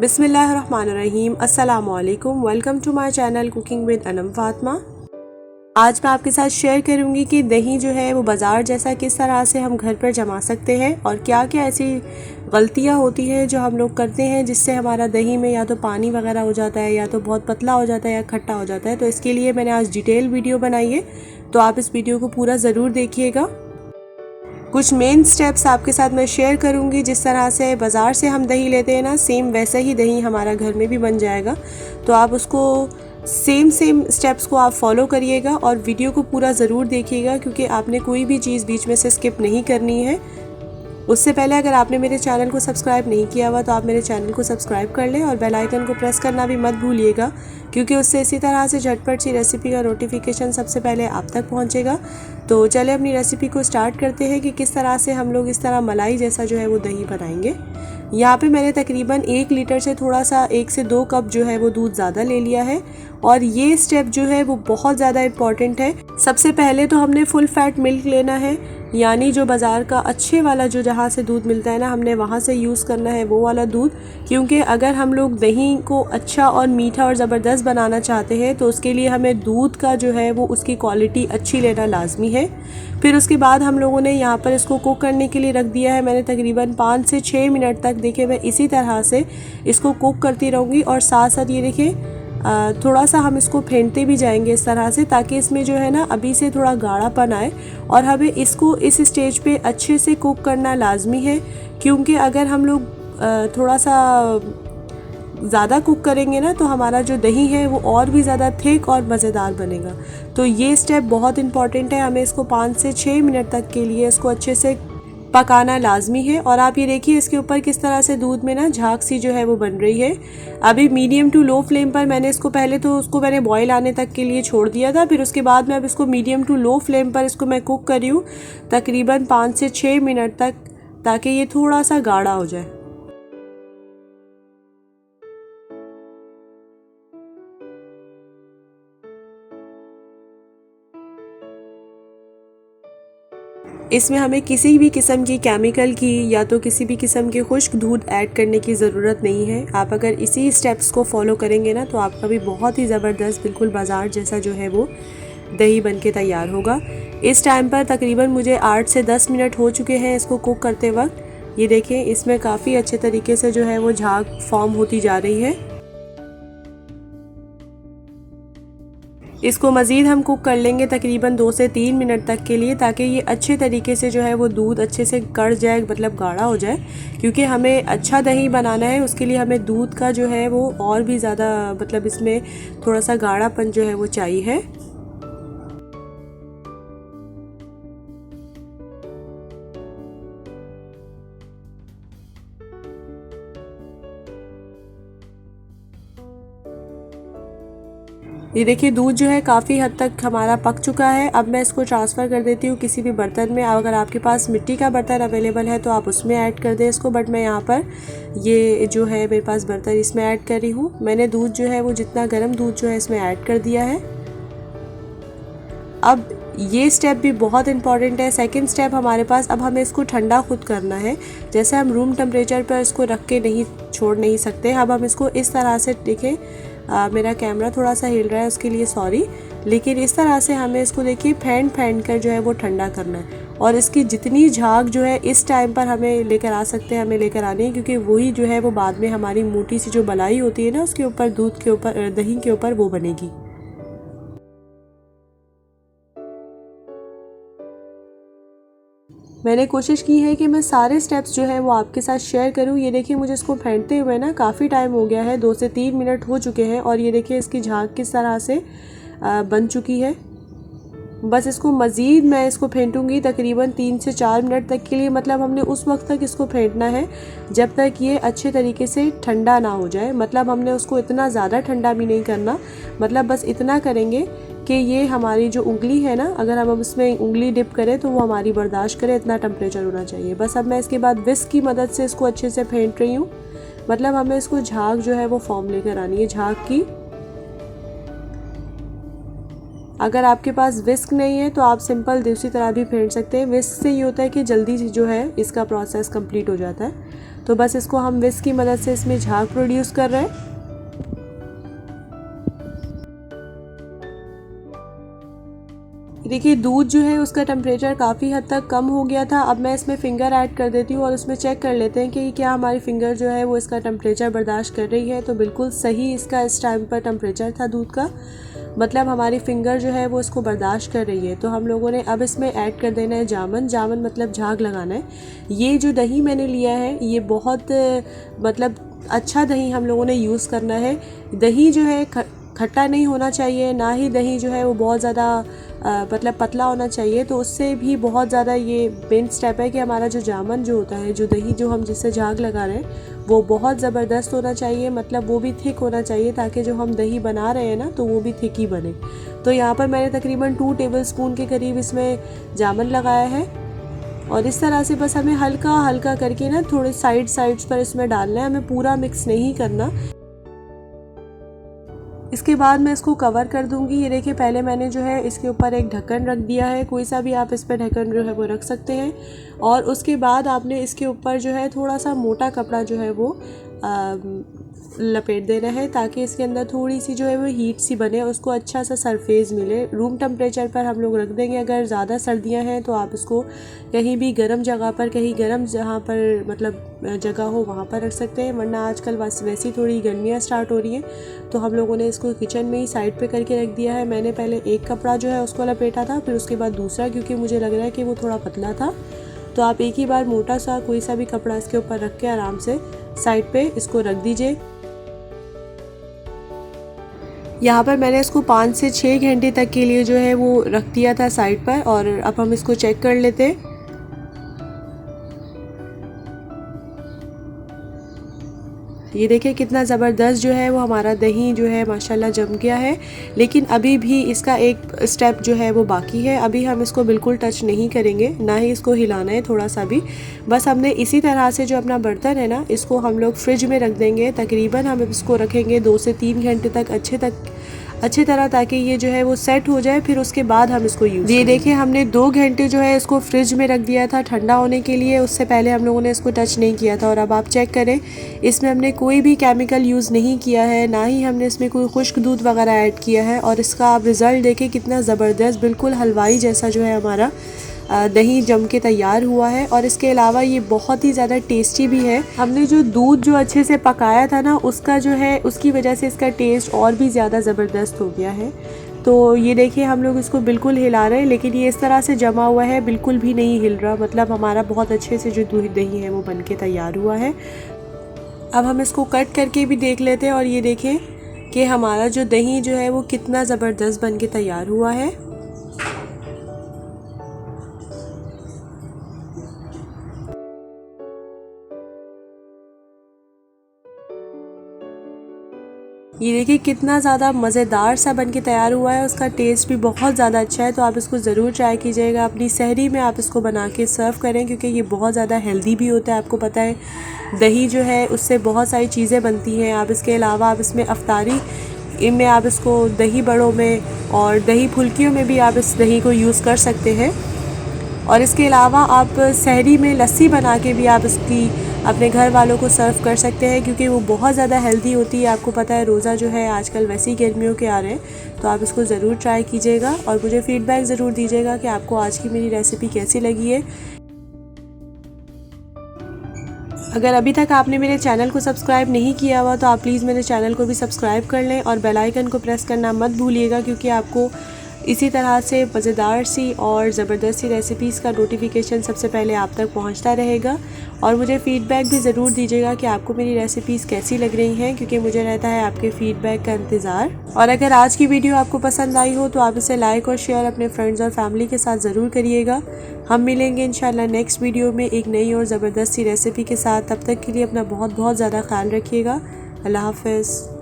बिस्मिल्लाहिर्रहमानिर्रहीम। अस्सलामुअलैकुम। Welcome to my channel cooking with Anam Fatima. आज मैं आपके साथ शेयर करूंगी कि दही जो है वो बाज़ार जैसा किस तरह से हम घर पर जमा सकते हैं और क्या क्या ऐसी गलतियां होती हैं जो हम लोग करते हैं जिससे हमारा दही में या तो पानी वगैरह हो जाता है या तो बहुत पतला हो जाता है या खट्टा हो जाता है। तो इसके लिए मैंने आज डिटेल वीडियो बनाई है, तो आप इस वीडियो को पूरा ज़रूर देखिएगा। कुछ मेन स्टेप्स आपके साथ मैं शेयर करूंगी। जिस तरह से बाज़ार से हम दही लेते हैं ना, सेम वैसा ही दही हमारा घर में भी बन जाएगा। तो आप उसको सेम स्टेप्स को आप फॉलो करिएगा और वीडियो को पूरा ज़रूर देखिएगा, क्योंकि आपने कोई भी चीज़ बीच में से स्किप नहीं करनी है। उससे पहले अगर आपने मेरे चैनल को सब्सक्राइब नहीं किया हुआ तो आप मेरे चैनल को सब्सक्राइब कर लें और बेल आइकन को प्रेस करना भी मत भूलिएगा, क्योंकि उससे इसी तरह से झटपट सी रेसिपी का नोटिफिकेशन सबसे पहले आप तक पहुंचेगा। तो चले अपनी रेसिपी को स्टार्ट करते हैं कि किस तरह से हम लोग इस तरह मलाई जैसा जो है वो दही बनाएंगे। यहाँ पे मैंने तकरीबन 1 लीटर से थोड़ा सा 1 से 2 कप जो है वो दूध ज़्यादा ले लिया है। और ये स्टेप जो है वो बहुत ज़्यादा इम्पॉर्टेंट है। सबसे पहले तो हमने फुल फैट मिल्क लेना है, यानी जो बाज़ार का अच्छे वाला जो जहाँ से दूध मिलता है ना, हमने वहाँ से यूज़ करना है वो वाला दूध। क्योंकि अगर हम लोग दही को अच्छा और मीठा और ज़बरदस्त बनाना चाहते हैं तो उसके लिए हमें दूध का जो है वो उसकी क्वालिटी अच्छी लेना लाजमी है। फिर उसके बाद हम लोगों ने यहाँ पर इसको कुक करने के लिए रख दिया है। मैंने तकरीबन 5 से 6 मिनट तक, देखिए मैं इसी तरह से इसको कुक करती रहूँगी और साथ साथ ये देखिए थोड़ा सा हम इसको फेंटते भी जाएंगे इस तरह से, ताकि इसमें जो है ना अभी से थोड़ा गाढ़ापन आए। और हमें इसको इस स्टेज पे अच्छे से कुक करना लाजमी है, क्योंकि अगर हम लोग थोड़ा सा ज़्यादा कुक करेंगे ना तो हमारा जो दही है वो और भी ज़्यादा थिक और मज़ेदार बनेगा। तो ये स्टेप बहुत इंपॉर्टेंट है। हमें इसको 5 से 6 मिनट तक के लिए इसको अच्छे से पकाना लाजमी है। और आप ये देखिए इसके ऊपर किस तरह से दूध में ना झाग सी जो है वो बन रही है। अभी मीडियम टू लो फ्लेम पर मैंने इसको पहले तो उसको मैंने बॉईल आने तक के लिए छोड़ दिया था। फिर उसके बाद मैं अब इसको मीडियम टू लो फ्लेम पर इसको मैं कुक कर रही हूँ तकरीबन 5 से 6 मिनट तक, ताकि ये थोड़ा सा गाढ़ा हो जाए। इसमें हमें किसी भी किस्म की केमिकल की या तो किसी भी किस्म के खुश्क दूध ऐड करने की ज़रूरत नहीं है। आप अगर इसी स्टेप्स को फॉलो करेंगे ना तो आपका भी बहुत ही ज़बरदस्त बिल्कुल बाज़ार जैसा जो है वो दही बन के तैयार होगा। इस टाइम पर तकरीबन मुझे 8 से 10 मिनट हो चुके हैं इसको कुक करते वक्त। ये देखें इसमें काफ़ी अच्छे तरीके से जो है वो झाग फॉर्म होती जा रही है। इसको मज़ीद हम कुक कर लेंगे तकरीबन 2 से 3 मिनट तक के लिए, ताकि ये अच्छे तरीके से जो है वो दूध अच्छे से कढ़ जाए, मतलब गाढ़ा हो जाए। क्योंकि हमें अच्छा दही बनाना है, उसके लिए हमें दूध का जो है वो और भी ज़्यादा, मतलब इसमें थोड़ा सा गाढ़ापन जो है वो चाहिए है। ये देखिए दूध जो है काफ़ी हद तक हमारा पक चुका है। अब मैं इसको ट्रांसफ़र कर देती हूँ किसी भी बर्तन में। अगर आपके पास मिट्टी का बर्तन अवेलेबल है तो आप उसमें ऐड कर दें इसको, बट मैं यहाँ पर ये जो है मेरे पास बर्तन इसमें ऐड कर रही हूँ। मैंने दूध जो है वो जितना गर्म दूध जो है इसमें ऐड कर दिया है। अब ये स्टेप भी बहुत इंपॉर्टेंट है। सेकंड स्टेप हमारे पास, अब हमें इसको ठंडा खुद करना है। जैसे हम रूम टेम्परेचर पर इसको रख के नहीं छोड़ नहीं सकते। अब हम इसको इस तरह से, देखें मेरा कैमरा थोड़ा सा हिल रहा है उसके लिए सॉरी, लेकिन इस तरह से हमें इसको देखिए फेंट कर जो है वो ठंडा करना है। और इसकी जितनी झाग जो है इस टाइम पर हमें लेकर आ सकते हैं, हमें लेकर आनी है, क्योंकि वही जो है वो बाद में हमारी मोटी सी जो मलाई होती है ना उसके ऊपर, दूध के ऊपर, दही के ऊपर वो बनेगी। मैंने कोशिश की है कि मैं सारे स्टेप्स जो है वो आपके साथ शेयर करूं। ये देखिए मुझे इसको फेंटते हुए ना काफ़ी टाइम हो गया है, 2 से 3 मिनट हो चुके हैं। और ये देखिए इसकी झाग किस तरह से बन चुकी है। बस इसको मज़ीद मैं इसको फेंटूंगी तकरीबन 3 से 4 मिनट तक के लिए। मतलब हमने उस वक्त तक इसको फेंटना है जब तक ये अच्छे तरीके से ठंडा ना हो जाए। मतलब हमने उसको इतना ज़्यादा ठंडा भी नहीं करना, मतलब बस इतना करेंगे कि ये हमारी जो उंगली है ना, अगर हम उसमें उंगली डिप करें तो वो हमारी बर्दाश्त करे, इतना टेम्परेचर होना चाहिए। बस अब मैं इसके बाद विस्क की मदद से इसको अच्छे से फेंट रही हूँ। मतलब हमें इसको झाग जो है वो फॉर्म लेकर आनी है, झाग की। अगर आपके पास विस्क नहीं है तो आप सिंपल दूसरी तरह भी फेंट सकते हैं। विस्क से ये होता है कि जल्दी जो है इसका प्रोसेस कंप्लीट हो जाता है। तो बस इसको हम विस्क की मदद से इसमें झाग प्रोड्यूस कर रहे हैं। देखिए दूध जो है उसका टेम्परेचर काफ़ी हद तक कम हो गया था। अब मैं इसमें फ़िंगर ऐड कर देती हूँ और उसमें चेक कर लेते हैं कि क्या हमारी फ़िंगर जो है वो इसका टेम्परेचर बर्दाश्त कर रही है। तो बिल्कुल सही इसका इस टाइम पर टेम्परेचर था दूध का, मतलब हमारी फ़िंगर जो है वो इसको बर्दाश्त कर रही है। तो हम लोगों ने अब इसमें ऐड कर देना है जामन। जामन मतलब झाग लगाना है। ये जो दही मैंने लिया है ये बहुत मतलब अच्छा दही हम लोगों ने यूज़ करना है। दही जो है खट्टा नहीं होना चाहिए, ना ही दही जो है वो बहुत ज़्यादा मतलब पतला होना चाहिए। तो उससे भी बहुत ज़्यादा ये मेन स्टेप है कि हमारा जो जामन जो होता है, जो दही जो हम जिससे झाग लगा रहे हैं वो बहुत ज़बरदस्त होना चाहिए, मतलब वो भी थिक होना चाहिए ताकि जो हम दही बना रहे हैं ना तो वो भी थिक ही बने। तो यहाँ पर मैंने तकरीबन 2 टेबलस्पून के करीब इसमें जामन लगाया है और इस तरह से बस हमें हल्का हल्का करके ना थोड़े साइड्स पर इसमें डालना है, हमें पूरा मिक्स नहीं करना। इसके बाद मैं इसको कवर कर दूंगी। ये देखिए पहले मैंने जो है इसके ऊपर एक ढक्कन रख दिया है, कोई सा भी आप इस पर ढक्कन जो है वो रख सकते हैं। और उसके बाद आपने इसके ऊपर जो है थोड़ा सा मोटा कपड़ा जो है वो लपेट देना है ताकि इसके अंदर थोड़ी सी जो है वो हीट सी बने, उसको अच्छा सा सरफेस मिले। रूम टेम्परेचर पर हम लोग रख देंगे। अगर ज़्यादा सर्दियां हैं तो आप इसको कहीं भी गर्म जगह पर, कहीं गर्म जहाँ पर मतलब जगह हो वहाँ पर रख सकते हैं, वरना आजकल वैसी थोड़ी गर्मियाँ स्टार्ट हो रही हैं। तो हम लोगों ने इसको किचन में ही साइड पे करके रख दिया है। मैंने पहले एक कपड़ा जो है उसको लपेटा था, फिर उसके बाद दूसरा, क्योंकि मुझे लग रहा है कि वो थोड़ा पतला था। तो आप एक ही बार मोटा सा कोई सा भी कपड़ा इसके ऊपर रख के आराम से साइड पे इसको रख दीजिए। यहाँ पर मैंने इसको 5 से 6 घंटे तक के लिए जो है वो रख दिया था साइड पर। और अब हम इसको चेक कर लेते हैं। ये देखिए कितना ज़बरदस्त जो है वो हमारा दही जो है माशाल्लाह जम गया है। लेकिन अभी भी इसका एक स्टेप जो है वो बाकी है। अभी हम इसको बिल्कुल टच नहीं करेंगे, ना ही इसको हिलाना है थोड़ा सा भी। बस हमने इसी तरह से जो अपना बर्तन है ना इसको हम लोग फ्रिज में रख देंगे। तकरीबन हम इसको रखेंगे 2 से 3 घंटे तक अच्छी तरह, ताकि ये जो है वो सेट हो जाए। फिर उसके बाद हम इसको यूज़, ये देखिए हमने 2 घंटे जो है इसको फ्रिज में रख दिया था ठंडा होने के लिए। उससे पहले हम लोगों ने इसको टच नहीं किया था। और अब आप चेक करें, इसमें हमने कोई भी केमिकल यूज़ नहीं किया है, ना ही हमने इसमें कोई खुश्क दूध वगैरह ऐड किया है। और इसका आप रिज़ल्ट देखें कितना ज़बरदस्त, बिल्कुल हलवाई जैसा जो है हमारा दही जम के तैयार हुआ है। और इसके अलावा ये बहुत ही ज़्यादा टेस्टी भी है। हमने जो दूध जो अच्छे से पकाया था ना उसका जो है उसकी वजह से इसका टेस्ट और भी ज़्यादा ज़बरदस्त हो गया है। तो ये देखिए हम लोग इसको बिल्कुल हिला रहे हैं, लेकिन ये इस तरह से जमा हुआ है, बिल्कुल भी नहीं हिल रहा। मतलब हमारा बहुत अच्छे से जो दही है वो बन के तैयार हुआ है। अब हम इसको कट करके भी देख लेते हैं और ये देखें कि हमारा जो दही जो है वो कितना ज़बरदस्त बन के तैयार हुआ है। ये देखिए कितना ज़्यादा मज़ेदार सा बन के तैयार हुआ है। उसका टेस्ट भी बहुत ज़्यादा अच्छा है। तो आप इसको ज़रूर ट्राई कीजिएगा। अपनी सहरी में आप इसको बना के सर्व करें, क्योंकि ये बहुत ज़्यादा हेल्दी भी होता है। आपको पता है दही जो है उससे बहुत सारी चीज़ें बनती हैं। आप इसके अलावा आप इसमें अफ्तारी में आप इसको दही बड़ों में और दही फुल्कियों में भी आप इस दही को यूज़ कर सकते हैं। और इसके अलावा आप सहरी में लस्सी बना के भी आप इसकी अपने घर वालों को सर्व कर सकते हैं, क्योंकि वो बहुत ज़्यादा हेल्दी होती है। आपको पता है रोज़ा जो है आजकल वैसे ही गर्मियों के आ रहे हैं। तो आप इसको ज़रूर ट्राई कीजिएगा और मुझे फ़ीडबैक ज़रूर दीजिएगा कि आपको आज की मेरी रेसिपी कैसी लगी है। अगर अभी तक आपने मेरे चैनल को सब्सक्राइब नहीं किया हुआ तो आप प्लीज़ मेरे चैनल को भी सब्सक्राइब कर लें और बेल आइकन को प्रेस करना मत भूलिएगा, क्योंकि आपको इसी तरह से मज़ेदार सी और ज़बरदस्त सी रेसिपीज़ का नोटिफिकेशन सबसे पहले आप तक पहुंचता रहेगा। और मुझे फ़ीडबैक भी ज़रूर दीजिएगा कि आपको मेरी रेसिपीज़ कैसी लग रही हैं, क्योंकि मुझे रहता है आपके फ़ीडबैक का इंतज़ार। और अगर आज की वीडियो आपको पसंद आई हो तो आप इसे लाइक और शेयर अपने फ्रेंड्स और फैमिली के साथ ज़रूर करिएगा। हम मिलेंगे इंशाल्लाह नेक्स्ट वीडियो में एक नई और ज़बरदस्त सी रेसिपी के साथ। तब तक के लिए अपना बहुत ज़्यादा ख्याल रखिएगा। अल्लाह हाफ़िज़।